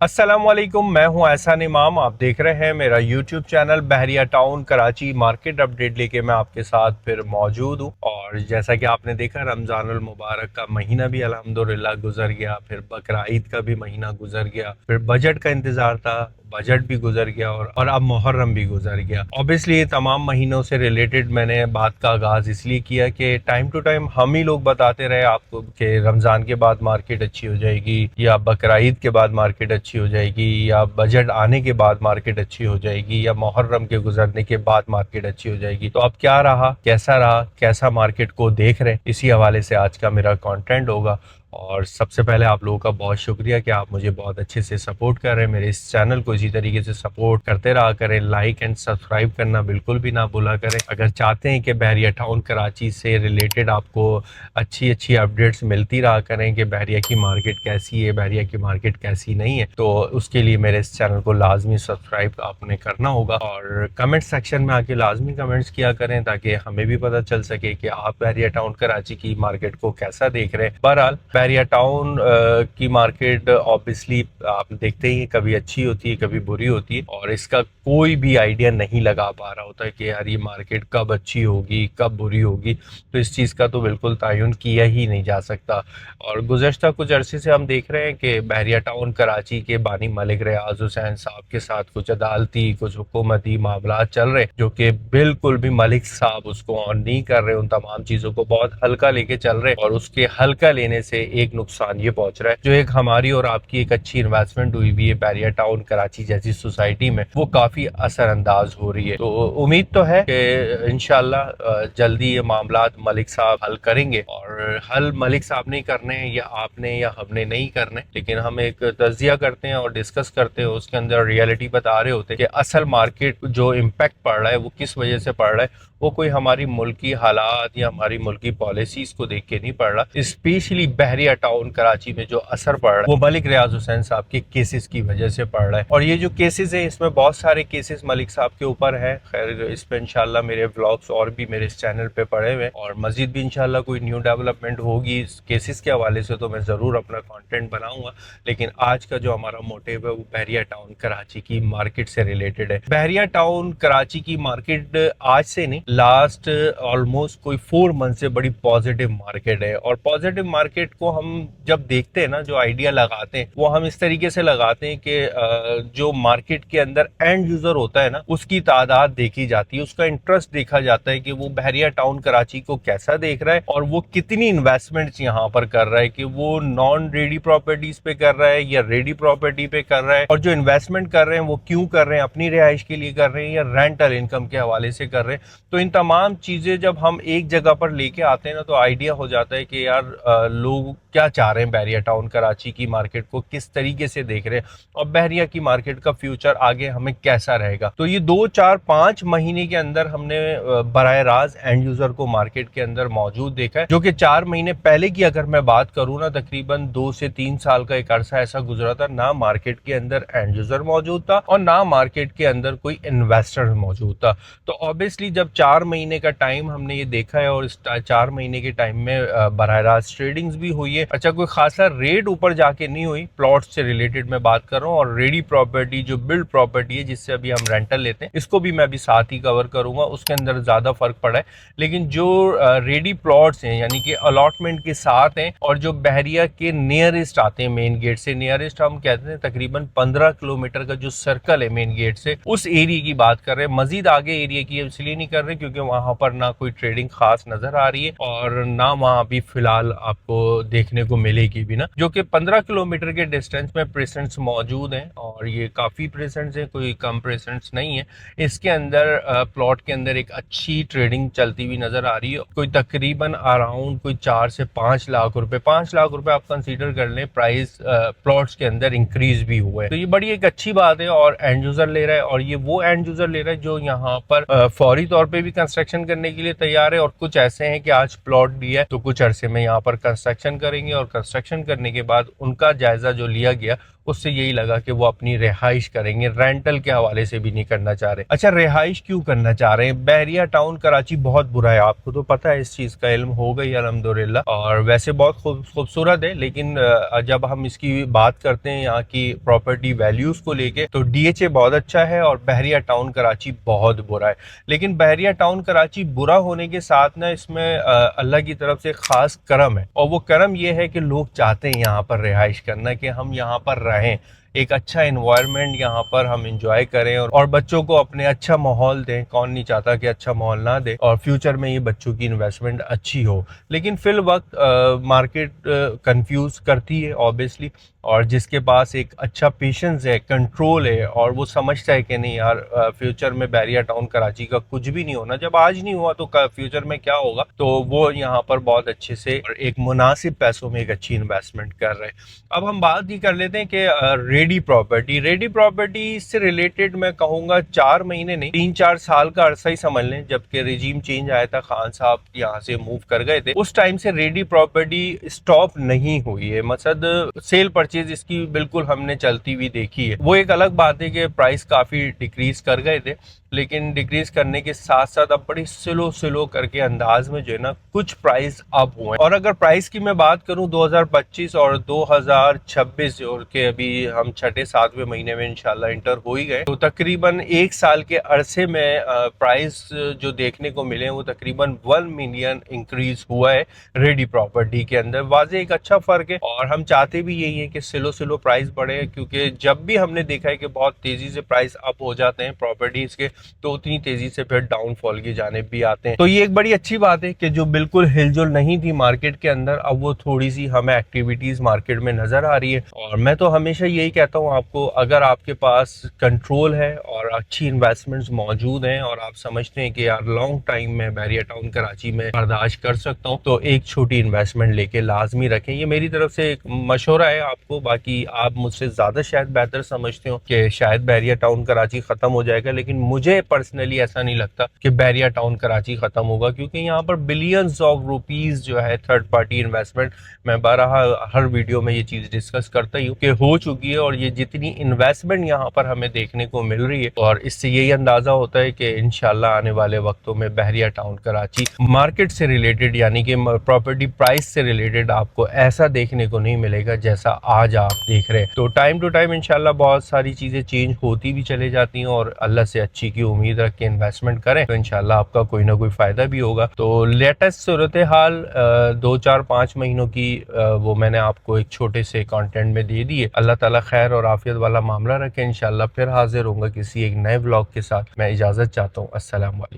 अस्सलामुअलैकुम, मैं हूं एहसान इमाम। आप देख रहे हैं मेरा यूट्यूब चैनल बहरिया टाउन कराची मार्केट अपडेट लेके मैं आपके साथ फिर मौजूद हूं। और जैसा कि आपने देखा, रमज़ानुल मुबारक का महीना भी अल्हम्दुलिल्लाह गुजर गया, फिर बकरा ईद का भी महीना गुजर गया, फिर बजट का इंतज़ार था, बजट भी गुजर गया और अब मुहर्रम भी गुजर गया। ऑब्वियसली ये तमाम महीनों से रिलेटेड मैंने बात का आगाज़ इसलिए किया कि टाइम टू टाइम हम ही लोग बताते रहे आपको कि रमज़ान के बाद मार्केट अच्छी हो जाएगी, या बकरा ईद के बाद मार्केट अच्छी हो जाएगी, या बजट आने के बाद मार्केट अच्छी हो जाएगी, या मुहर्रम के गुजरने के बाद मार्केट अच्छी हो जाएगी। तो अब क्या रहा, कैसा मार्केट को देख रहे हैं, इसी हवाले से आज का मेरा कंटेंट होगा। और सबसे पहले आप लोगों का बहुत शुक्रिया कि आप मुझे बहुत अच्छे से सपोर्ट कर रहे हैं। मेरे इस चैनल को इसी तरीके से सपोर्ट करते रहा करें। लाइक एंड सब्सक्राइब करना बिल्कुल भी ना भूला करें। अगर चाहते हैं कि बहरिया टाउन कराची से रिलेटेड आपको अच्छी अच्छी अपडेट्स मिलती रहा करें कि बहरिया की मार्केट कैसी है, बहरिया की मार्केट कैसी नहीं है, तो उसके लिए मेरे इस चैनल को लाजमी सब्सक्राइब आपने करना होगा। और कमेंट सेक्शन में आके लाजमी कमेंट्स किया करें ताकि हमें भी पता चल सके कि आप बहरिया टाउन कराची की मार्केट को कैसा देख रहे हैं। बहरहाल बहरिया टाउन की मार्केट ऑब्वियसली आप देखते ही हैं, कभी अच्छी होती है कभी बुरी होती है, और इसका कोई भी आइडिया नहीं लगा पा रहा होता है कि यार ये मार्केट कब अच्छी होगी कब बुरी होगी। तो इस चीज़ का तो बिल्कुल तयन किया ही नहीं जा सकता। और गुज़श्ता कुछ अरसे से हम देख रहे हैं कि बहरिया टाउन कराची के बानी मलिक रियाज हुसैन साहब के साथ कुछ अदालती कुछ हुकूमती मामलात चल रहे हैं, जो कि बिल्कुल भी मलिक साहब उसको ऑन नहीं कर रहे, उन तमाम चीज़ों को बहुत हल्का लेके चल रहे हैं। और उसके हल्का लेने से एक नुकसान ये पहुंच रहा है, जो एक हमारी और आपकी एक अच्छी इन्वेस्टमेंट हुई हुई है बहरिया टाउन कराची जैसी सोसाइटी में, वो काफ़ी असरअंदाज हो रही है। तो उम्मीद तो है कि इंशाल्लाह जल्दी ये मामलात मलिक साहब हल करेंगे। और हल मलिक साहब नहीं करने या आपने या हमने नहीं करने, लेकिन हम एक तज्जिया करते हैं और डिस्कस करते हैं, उसके अंदर रियलिटी बता रहे होते हैं कि असल मार्केट जो इम्पैक्ट पड़ रहा है वो किस वजह से पड़ रहा है। वो कोई हमारी मुल्की हालात या हमारी मुल्की पॉलिसीज को देख के नहीं पड़ रहा। स्पेशली बहरिया टाउन कराची में जो असर पड़ रहा है वो मलिक रियाज हुसैन साहब के केसेस की वजह से पड़ रहा है। और ये जो केसेस है, इसमें बहुत सारे केसेस मलिक साहब के ऊपर है। खैर इस पर इंशाल्लाह मेरे व्लॉग्स और भी मेरे इस चैनल पे पड़े हुए, और मजीद भी इंशाल्लाह कोई न्यू डेवलपमेंट होगी इस केसेस के हवाले से तो मैं ज़रूर अपना कंटेंट बनाऊंगा। लेकिन आज का जो हमारा मोटिव है वो बहरिया टाउन कराची की मार्केट से रिलेटेड है। बहरिया टाउन कराची की मार्केट आज से नहीं, लास्ट ऑलमोस्ट कोई 4 मंथ से बड़ी पॉजिटिव मार्केट है। और पॉजिटिव मार्केट को हम जब देखते हैं ना, जो आइडिया लगाते हैं वो हम इस तरीके से लगाते हैं कि जो मार्केट के अंदर एंड यूजर होता है ना, उसकी तादाद देखी जाती है, उसका इंटरेस्ट देखा जाता है कि वो बहरिया टाउन कराची को कैसा देख रहा है और वो कितनी इन्वेस्टमेंट्स यहाँ पर कर रहा है, कि वो नॉन रेडी प्रॉपर्टीज पे कर रहा है या रेडी प्रॉपर्टी पे कर रहा है, और जो इन्वेस्टमेंट कर रहे हैं वो क्यों कर रहे हैं, अपनी रिहाइश के लिए कर रहे हैं या रेंटल इनकम के हवाले से कर रहे हैं। तो इन तमाम चीज़ें जब हम एक जगह पर लेके आते हैं ना, तो आइडिया हो जाता है कि यार लोग क्या चाह रहे हैं, बहरिया टाउन कराची की मार्केट को किस तरीके से देख रहे हैं, और बहरिया की मार्केट का फ्यूचर आगे हमें कैसा रहेगा। तो ये 2 4 5 महीने के अंदर हमने बराह रास्त एंड यूजर को मार्केट के अंदर मौजूद देखा है, जो कि 4 महीने पहले की अगर मैं बात करूँ ना, तकरीबन 2 से 3 साल का एक अरसा ऐसा गुजरा था, ना मार्केट के अंदर एंड यूजर मौजूद था और ना मार्केट के अंदर कोई इन्वेस्टर मौजूद था। तो ऑब्वियसली जब 4 महीने का टाइम हमने ये देखा है, और इस 4 महीने के टाइम में बराह रास्त ट्रेडिंग्स भी हुई है। अच्छा, कोई खासा रेट ऊपर जाके नहीं हुई, प्लॉट से रिलेटेड मैं बात कर रहा हूँ। और रेडी प्रॉपर्टी जो बिल्ड प्रॉपर्टी है जिससे अभी हम रेंटल लेते हैं, इसको भी मैं अभी साथ ही कवर करूंगा, उसके अंदर ज्यादा फर्क पड़ा है। लेकिन जो रेडी प्लॉट्स हैं यानी कि अलॉटमेंट के साथ हैं, और जो बहरिया के नियरेस्ट आते हैं मेन गेट से, नियरेस्ट हम कहते हैं तकरीबन 15 किलोमीटर का जो सर्कल है मेन गेट से, उस एरिया की बात कर रहे हैं। मजीद आगे एरिया की इसलिए नहीं कर रहे क्योंकि वहां पर ना कोई ट्रेडिंग खास नजर आ रही है और ना वहां अभी फिलहाल आपको देखने को मिलेगी भी ना। जो कि 15 किलोमीटर के डिस्टेंस में प्रेजेंट्स मौजूद हैं, और ये काफी प्रेजेंट्स है, कोई कम प्रेजेंट्स नहीं है। इसके अंदर प्लॉट के अंदर एक अच्छी ट्रेडिंग चलती हुई नजर आ रही है। कोई तकरीबन अराउंड कोई 4 से 5 लाख रुपए, 5 लाख रुपए आप कंसीडर कर लें, प्राइस प्लॉट्स के अंदर इंक्रीज भी हुआ है। तो ये बड़ी एक अच्छी बात है, और एंड यूजर ले रहा है, और ये वो एंड यूजर ले रहा है जो यहाँ पर फौरी तौर पे भी कंस्ट्रक्शन करने के लिए तैयार है। और कुछ ऐसे हैं कि आज प्लॉट दिया है तो कुछ अरसे में यहाँ पर कंस्ट्रक्शन करेंगे, और कंस्ट्रक्शन करने के बाद उनका जायजा जो लिया गया उससे यही लगा कि वो अपनी रिहाइश करेंगे, रेंटल के हवाले से भी नहीं करना चाह रहे। अच्छा, रिहाइश क्यों करना चाह रहे हैं? बहरिया टाउन कराची बहुत बुरा है, आपको तो पता है, इस चीज़ का इल्म हो गई अल्हम्दुलिल्लाह। और वैसे बहुत खूबसूरत है, लेकिन जब हम इसकी बात करते हैं यहाँ की प्रॉपर्टी वैल्यूज़ को लेके, तो डीएचए बहुत अच्छा है और बहरिया टाउन कराची बहुत बुरा है। लेकिन बहरिया टाउन कराची बुरा होने के साथ ना, इसमें अल्लाह की तरफ से खास करम है, और वो करम ये है कि लोग चाहते हैं यहाँ पर रिहाइश करना, कि हम यहाँ पर रहें, एक अच्छा इन्वायरमेंट यहाँ पर हम इंजॉय करें और बच्चों को अपने अच्छा माहौल दें। कौन नहीं चाहता कि अच्छा माहौल ना दे और फ्यूचर में ये बच्चों की इन्वेस्टमेंट अच्छी हो। लेकिन फिल वक्त मार्केट कंफ्यूज करती है ऑब्वियसली, और जिसके पास एक अच्छा पेशेंस है, कंट्रोल है, और वो समझता है कि नहीं यार, फ्यूचर में बहरिया टाउन कराची का कुछ भी नहीं होना, जब आज नहीं हुआ तो फ्यूचर में क्या होगा, तो वो यहाँ पर बहुत अच्छे से और एक मुनासिब पैसों में एक अच्छी इन्वेस्टमेंट कर रहे हैं। अब हम बात ही कर लेते हैं कि रेडी प्रॉपर्टी से रिलेटेड मैं कहूँगा 4 महीने नहीं, 3-4 साल का अरसा ही समझ लें। जबकि रिजीम चेंज आया था, खान साहब यहाँ से मूव कर गए थे, उस टाइम से रेडी प्रॉपर्टी स्टॉप नहीं हुई है। मतलब सेल परचेज इसकी बिल्कुल हमने चलती हुई देखी है। वो एक अलग बात है कि प्राइस काफ़ी डिक्रीज कर गए थे, लेकिन डिक्रीज करने के साथ साथ अब बड़ी स्लो करके अंदाज में जो है ना, कुछ प्राइस अप हुए। और अगर प्राइस की मैं बात करूं 2025 और 2026 जो के अभी हम 6-7वें महीने में इंशाल्लाह इंटर हो ही गए, तो तकरीबन 1 साल के अरसे में प्राइस जो देखने को मिले वो तकरीबन 1 मिलियन इंक्रीज हुआ है रेडी प्रॉपर्टी के अंदर। वाजे एक अच्छा फर्क है, और हम चाहते भी यही है कि स्लो प्राइस बढ़े, क्योंकि जब भी हमने देखा है कि बहुत तेजी से प्राइस अप हो जाते हैं प्रॉपर्टीज के, तो उतनी तेजी से फिर डाउनफॉल की जानिब भी आते हैं। तो ये एक बड़ी अच्छी बात है कि जो बिल्कुल हिलजुल नहीं थी मार्केट के अंदर, अब वो थोड़ी सी हमें एक्टिविटीज मार्केट में नजर आ रही है। और मैं तो हमेशा यही कहता हूँ आपको, अगर आपके पास कंट्रोल है और अच्छी इन्वेस्टमेंट्स मौजूद हैं और आप समझते हैं कि यार लॉन्ग टाइम में बहरिया टाउन कराची में बर्दाश्त कर सकता हूँ, तो एक छोटी इन्वेस्टमेंट लेके लाजमी रखें। ये मेरी तरफ से एक मशवरा है आपको, बाकी आप मुझसे ज्यादा शायद बेहतर समझते हो कि शायद बहरिया टाउन कराची खत्म हो जाएगा, लेकिन मुझे पर्सनली ऐसा नहीं लगता कि बहरिया टाउन कराची खत्म होगा, क्योंकि यहाँ पर बिलियंस ऑफ रुपीस जो है थर्ड पार्टी इन्वेस्टमेंट, मैं बहरहाल हर वीडियो में ये चीज डिस्कस करता ही हूँ कि हो चुकी है। और ये जितनी इन्वेस्टमेंट यहाँ पर हमें देखने को मिल रही है, और इससे यही अंदाजा होता है कि इंशाल्लाह आने वाले वक्तों में बहरिया टाउन कराची मार्केट से रिलेटेड, यानी कि प्रॉपर्टी प्राइस से रिलेटेड आपको ऐसा देखने को नहीं मिलेगा जैसा आज आप देख रहे हैं। तो टाइम टू टाइम इंशाल्लाह बहुत सारी चीजें चेंज होती भी चले जाती हैं, और अल्लाह से अच्छी की उम्मीद रख के इन्वेस्टमेंट करें तो इंशाल्लाह आपका कोई ना कोई फायदा भी होगा। तो लेटेस्ट सूरत हाल 2-4-5 महीनों की वो मैंने आपको एक छोटे से कंटेंट में दे दी है। अल्लाह ताला खैर और आफियत वाला मामला रखे। इंशाल्लाह फिर हाजिर होऊंगा किसी एक नए व्लॉग के साथ। मैं इजाजत चाहता हूँ। अस्सलाम वालेकुम।